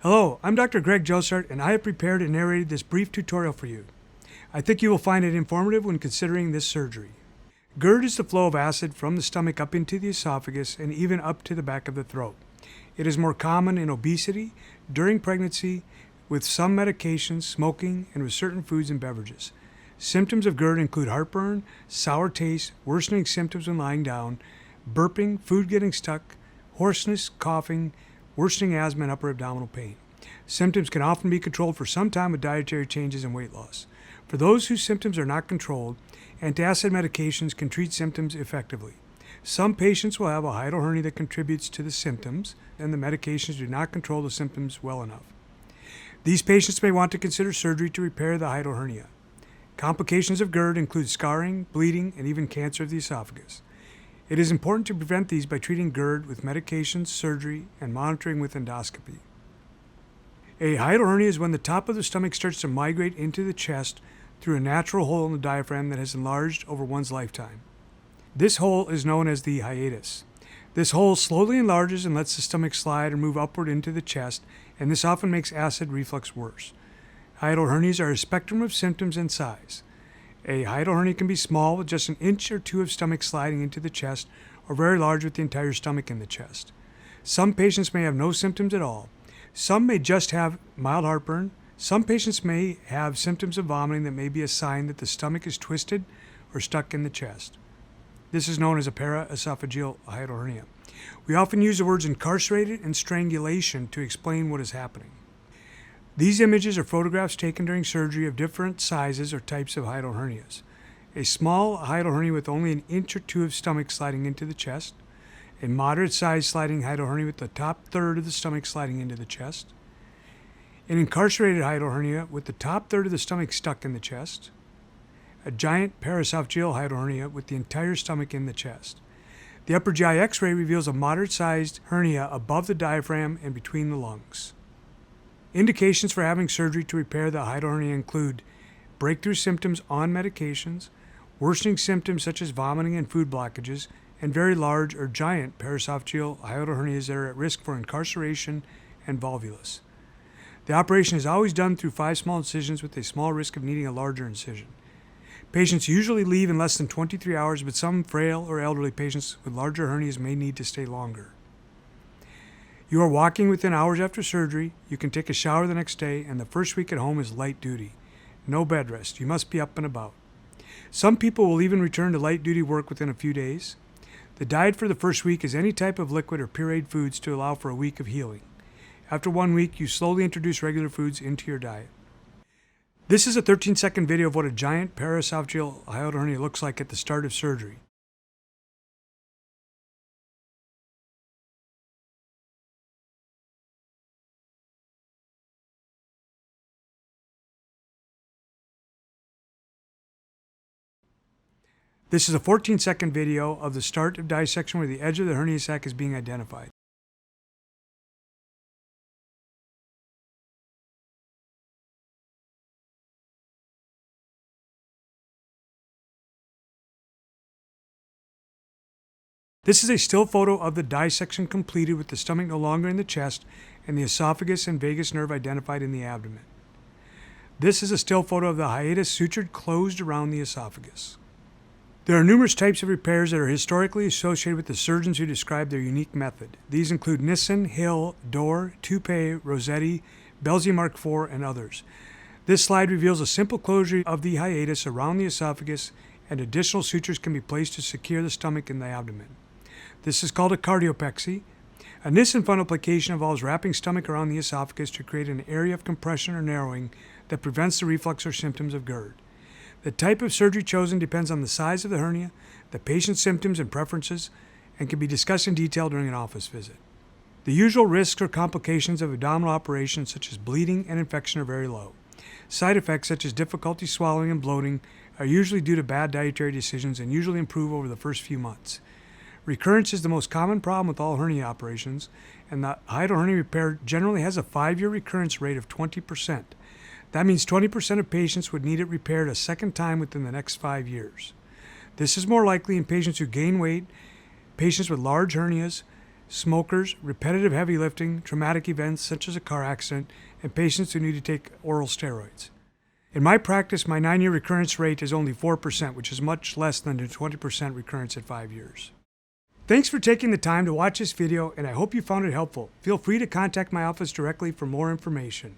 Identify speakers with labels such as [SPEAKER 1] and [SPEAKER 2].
[SPEAKER 1] Hello, I'm Dr. Greg Jossart, and I have prepared and narrated this brief tutorial for you. I think you will find it informative when considering this surgery. GERD is the flow of acid from the stomach up into the esophagus and even up to the back of the throat. It is more common in obesity, during pregnancy, with some medications, smoking, and with certain foods and beverages. Symptoms of GERD include heartburn, sour taste, worsening symptoms when lying down, burping, food getting stuck, hoarseness, coughing, worsening asthma, and upper abdominal pain. Symptoms can often be controlled for some time with dietary changes and weight loss. For those whose symptoms are not controlled, antacid medications can treat symptoms effectively. Some patients will have a hiatal hernia that contributes to the symptoms, and the medications do not control the symptoms well enough. These patients may want to consider surgery to repair the hiatal hernia. Complications of GERD include scarring, bleeding, and even cancer of the esophagus. It is important to prevent these by treating GERD with medications, surgery, and monitoring with endoscopy. A hiatal hernia is when the top of the stomach starts to migrate into the chest through a natural hole in the diaphragm that has enlarged over one's lifetime. This hole is known as the hiatus. This hole slowly enlarges and lets the stomach slide or move upward into the chest, and this often makes acid reflux worse. Hiatal hernias are a spectrum of symptoms and size. A hiatal hernia can be small with just an inch or two of stomach sliding into the chest, or very large with the entire stomach in the chest. Some patients may have no symptoms at all. Some may just have mild heartburn. Some patients may have symptoms of vomiting that may be a sign that the stomach is twisted or stuck in the chest. This is known as a paraesophageal hiatal hernia. We often use the words incarcerated and strangulation to explain what is happening. These images are photographs taken during surgery of different sizes or types of hiatal hernias. A small hiatal hernia with only an inch or two of stomach sliding into the chest, a moderate-sized sliding hiatal hernia with the top third of the stomach sliding into the chest, an incarcerated hiatal hernia with the top third of the stomach stuck in the chest, a giant paraesophageal hiatal hernia with the entire stomach in the chest. The upper GI X-ray reveals a moderate-sized hernia above the diaphragm and between the lungs. Indications for having surgery to repair the hiatal hernia include breakthrough symptoms on medications, worsening symptoms such as vomiting and food blockages, and very large or giant paraesophageal hiatal hernias that are at risk for incarceration and volvulus. The operation is always done through 5 small incisions with a small risk of needing a larger incision. Patients usually leave in less than 23 hours, but some frail or elderly patients with larger hernias may need to stay longer. You are walking within hours after surgery, you can take a shower the next day, and the first week at home is light duty. No bed rest. You must be up and about. Some people will even return to light duty work within a few days. The diet for the first week is any type of liquid or pureed foods to allow for a week of healing. After 1 week, you slowly introduce regular foods into your diet. This is a 13-second video of what a giant paraesophageal hiatal hernia looks like at the start of surgery. This is a 14-second video of the start of dissection where the edge of the hernia sac is being identified. This is a still photo of the dissection completed with the stomach no longer in the chest and the esophagus and vagus nerve identified in the abdomen. This is a still photo of the hiatus sutured closed around the esophagus. There are numerous types of repairs that are historically associated with the surgeons who describe their unique method. These include Nissen, Hill, Dor, Toupet, Rossetti, Belsey Mark IV, and others. This slide reveals a simple closure of the hiatus around the esophagus, and additional sutures can be placed to secure the stomach and the abdomen. This is called a cardiopexy. A Nissen Fundoplication involves wrapping stomach around the esophagus to create an area of compression or narrowing that prevents the reflux or symptoms of GERD. The type of surgery chosen depends on the size of the hernia, the patient's symptoms and preferences, and can be discussed in detail during an office visit. The usual risks or complications of abdominal operations such as bleeding and infection are very low. Side effects such as difficulty swallowing and bloating are usually due to bad dietary decisions and usually improve over the first few months. Recurrence is the most common problem with all hernia operations, and the hiatal hernia repair generally has a 5-year recurrence rate of 20%. That means 20% of patients would need it repaired a second time within the next 5 years. This is more likely in patients who gain weight, patients with large hernias, smokers, repetitive heavy lifting, traumatic events such as a car accident, and patients who need to take oral steroids. In my practice, my 9-year recurrence rate is only 4%, which is much less than the 20% recurrence at 5 years. Thanks for taking the time to watch this video, and I hope you found it helpful. Feel free to contact my office directly for more information.